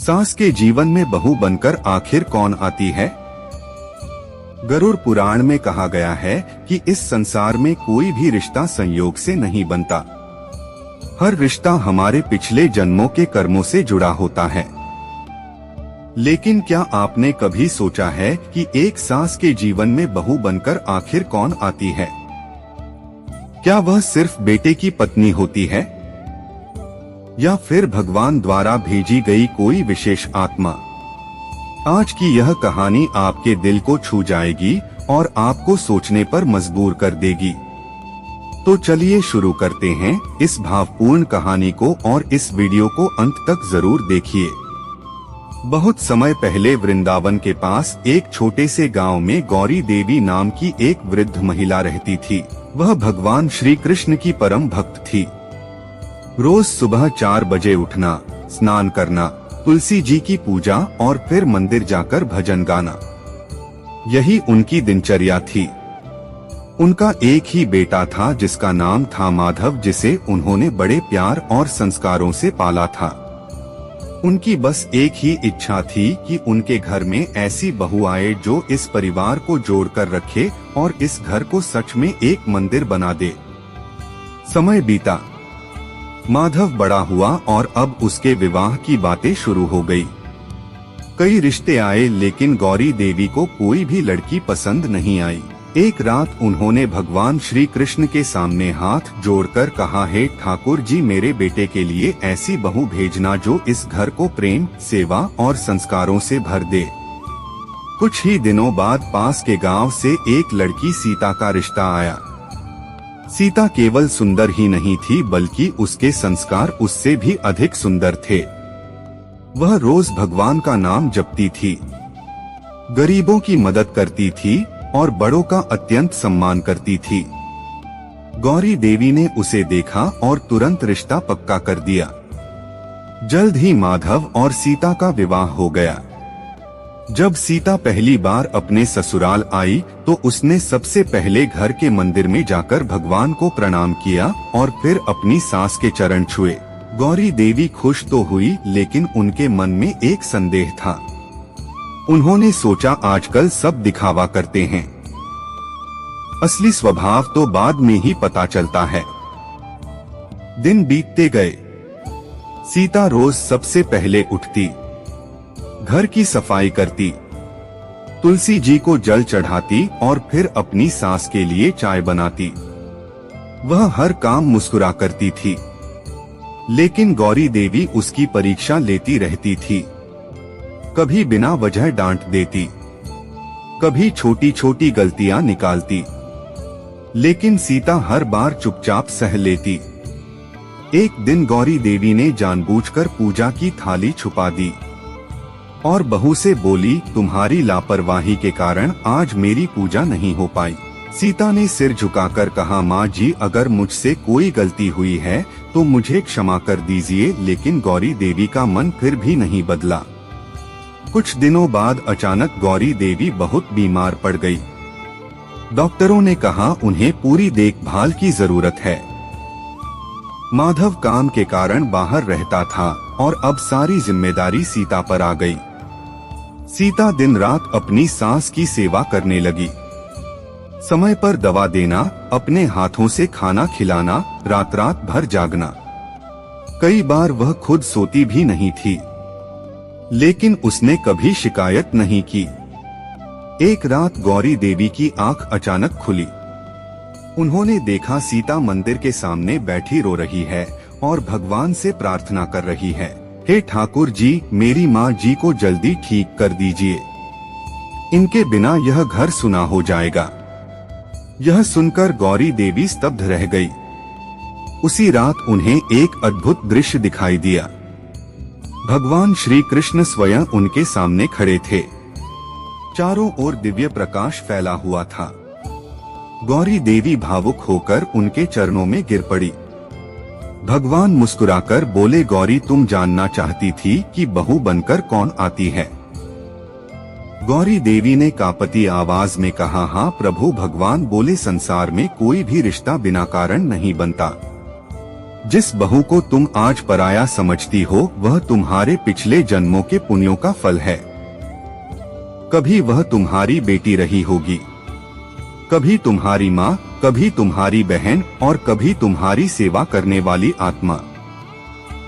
सास के जीवन में बहू बनकर आखिर कौन आती है? गरुड़ पुराण में कहा गया है कि इस संसार में कोई भी रिश्ता संयोग से नहीं बनता। हर रिश्ता हमारे पिछले जन्मों के कर्मों से जुड़ा होता है। लेकिन क्या आपने कभी सोचा है कि एक सास के जीवन में बहू बनकर आखिर कौन आती है? क्या वह सिर्फ बेटे की पत्नी होती है या फिर भगवान द्वारा भेजी गई कोई विशेष आत्मा? आज की यह कहानी आपके दिल को छू जाएगी और आपको सोचने पर मजबूर कर देगी। तो चलिए शुरू करते हैं इस भावपूर्ण कहानी को और इस वीडियो को अंत तक जरूर देखिए। बहुत समय पहले वृंदावन के पास एक छोटे से गांव में गौरी देवी नाम की एक वृद्ध महिला रहती थी। वह भगवान श्री कृष्ण की परम भक्त थी। रोज सुबह 4 बजे उठना, स्नान करना, तुलसी जी की पूजा और फिर मंदिर जाकर भजन गाना, यही उनकी दिनचर्या थी। उनका एक ही बेटा था जिसका नाम था माधव, जिसे उन्होंने बड़े प्यार और संस्कारों से पाला था। उनकी बस एक ही इच्छा थी कि उनके घर में ऐसी बहू आए जो इस परिवार को जोड़कर रखे और इस घर को सच में एक मंदिर बना दे। समय बीता, माधव बड़ा हुआ और अब उसके विवाह की बातें शुरू हो गई। कई रिश्ते आए लेकिन गौरी देवी को कोई भी लड़की पसंद नहीं आई। एक रात उन्होंने भगवान श्री कृष्ण के सामने हाथ जोड़कर कहा, हे ठाकुर जी, मेरे बेटे के लिए ऐसी बहू भेजना जो इस घर को प्रेम, सेवा और संस्कारों से भर दे। कुछ ही दिनों बाद पास के गांव से एक लड़की सीता का रिश्ता आया। सीता केवल सुंदर ही नहीं थी बल्कि उसके संस्कार उससे भी अधिक सुंदर थे। वह रोज भगवान का नाम जपती थी, गरीबों की मदद करती थी और बड़ों का अत्यंत सम्मान करती थी। गौरी देवी ने उसे देखा और तुरंत रिश्ता पक्का कर दिया। जल्द ही माधव और सीता का विवाह हो गया। जब सीता पहली बार अपने ससुराल आई तो उसने सबसे पहले घर के मंदिर में जाकर भगवान को प्रणाम किया और फिर अपनी सास के चरण छुए। गौरी देवी खुश तो हुई लेकिन उनके मन में एक संदेह था। उन्होंने सोचा, आजकल सब दिखावा करते हैं, असली स्वभाव तो बाद में ही पता चलता है। दिन बीतते गए। सीता रोज सबसे पहले उठती, घर की सफाई करती, तुलसी जी को जल चढ़ाती और फिर अपनी सास के लिए चाय बनाती। वह हर काम मुस्कुरा करती थी, लेकिन गौरी देवी उसकी परीक्षा लेती रहती थी। कभी बिना वजह डांट देती, कभी छोटी छोटी गलतियां निकालती, लेकिन सीता हर बार चुपचाप सह लेती। एक दिन गौरी देवी ने जानबूझकर पूजा की थाली छुपा दी और बहू से बोली, तुम्हारी लापरवाही के कारण आज मेरी पूजा नहीं हो पाई। सीता ने सिर झुकाकर कहा, माँ जी, अगर मुझसे कोई गलती हुई है तो मुझे क्षमा कर दीजिए। लेकिन गौरी देवी का मन फिर भी नहीं बदला। कुछ दिनों बाद अचानक गौरी देवी बहुत बीमार पड़ गई। डॉक्टरों ने कहा उन्हें पूरी देखभाल की जरूरत है। माधव काम के कारण बाहर रहता था और अब सारी जिम्मेदारी सीता पर आ गई। सीता दिन रात अपनी सास की सेवा करने लगी। समय पर दवा देना, अपने हाथों से खाना खिलाना, रात रात भर जागना। कई बार वह खुद सोती भी नहीं थी, लेकिन उसने कभी शिकायत नहीं की। एक रात गौरी देवी की आंख अचानक खुली। उन्होंने देखा सीता मंदिर के सामने बैठी रो रही है और भगवान से प्रार्थना कर रही है, हे ठाकुर जी, मेरी माँ जी को जल्दी ठीक कर दीजिए। इनके बिना यह घर सुना हो जाएगा। यह सुनकर गौरी देवी स्तब्ध रह गई। उसी रात उन्हें एक अद्भुत दृश्य दिखाई दिया। भगवान श्री कृष्ण स्वयं उनके सामने खड़े थे। चारों ओर दिव्य प्रकाश फैला हुआ था। गौरी देवी भावुक होकर उनके चरणों में गिर पड़ी। भगवान मुस्कुराकर बोले, गौरी, तुम जानना चाहती थी कि बहू बनकर कौन आती है? गौरी देवी ने कांपती आवाज में कहा, हाँ प्रभु। भगवान बोले, संसार में कोई भी रिश्ता बिना कारण नहीं बनता। जिस बहू को तुम आज पराया समझती हो वह तुम्हारे पिछले जन्मों के पुण्यों का फल है। कभी वह तुम्हारी बेटी रही होगी, कभी तुम्हारी माँ, कभी तुम्हारी बहन और कभी तुम्हारी सेवा करने वाली आत्मा।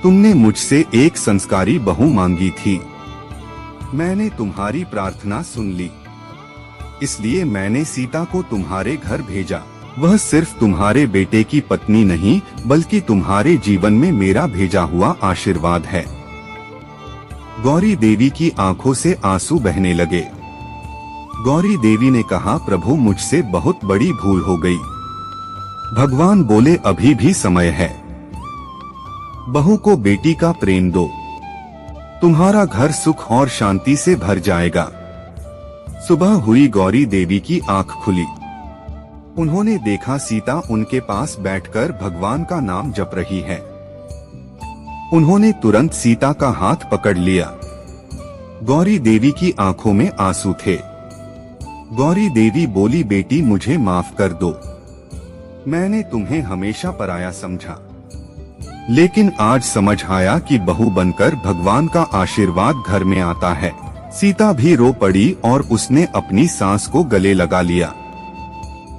तुमने मुझसे एक संस्कारी बहू मांगी थी, मैंने तुम्हारी प्रार्थना सुन ली, इसलिए मैंने सीता को तुम्हारे घर भेजा। वह सिर्फ तुम्हारे बेटे की पत्नी नहीं बल्कि तुम्हारे जीवन में मेरा भेजा हुआ आशीर्वाद है। गौरी देवी की आंखों से आंसू बहने लगे। गौरी देवी ने कहा, प्रभु मुझसे बहुत बड़ी भूल हो गई। भगवान बोले, अभी भी समय है, बहू को बेटी का प्रेम दो, तुम्हारा घर सुख और शांति से भर जाएगा। सुबह हुई, गौरी देवी की आंख खुली। उन्होंने देखा सीता उनके पास बैठकर भगवान का नाम जप रही है। उन्होंने तुरंत सीता का हाथ पकड़ लिया। गौरी देवी की आंखों में आंसू थे। गौरी देवी बोली, बेटी मुझे माफ कर दो, मैंने तुम्हें हमेशा पराया समझा, लेकिन आज समझ आया कि बहू बनकर भगवान का आशीर्वाद घर में आता है। सीता भी रो पड़ी और उसने अपनी सांस को गले लगा लिया।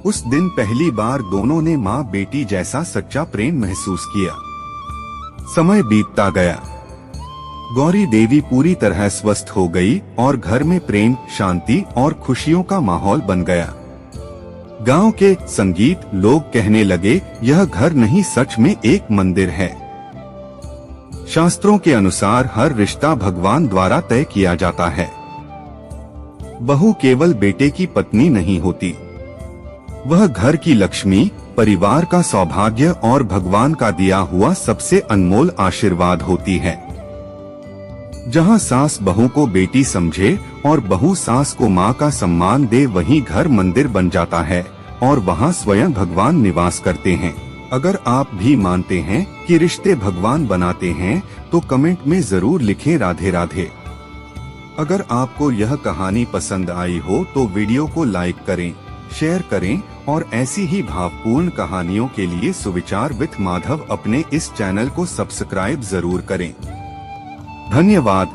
उस दिन पहली बार दोनों ने माँ बेटी जैसा सच्चा प्रेम महसूस किया। समय बीतता गया, गौरी देवी पूरी तरह स्वस्थ हो गई और घर में प्रेम, शांति और खुशियों का माहौल बन गया। गांव के संगीत लोग कहने लगे, यह घर नहीं सच में एक मंदिर है। शास्त्रों के अनुसार हर रिश्ता भगवान द्वारा तय किया जाता है। बहू केवल बेटे की पत्नी नहीं होती, वह घर की लक्ष्मी, परिवार का सौभाग्य और भगवान का दिया हुआ सबसे अनमोल आशीर्वाद होती है। जहाँ सास बहू को बेटी समझे और बहू सास को माँ का सम्मान दे, वहीं घर मंदिर बन जाता है और वहाँ स्वयं भगवान निवास करते हैं। अगर आप भी मानते हैं कि रिश्ते भगवान बनाते हैं तो कमेंट में जरूर लिखें राधे राधे। अगर आपको यह कहानी पसंद आई हो तो वीडियो को लाइक करें, शेयर करें और ऐसी ही भावपूर्ण कहानियों के लिए सुविचार विथ माधव अपने इस चैनल को सब्सक्राइब जरूर करें। धन्यवाद।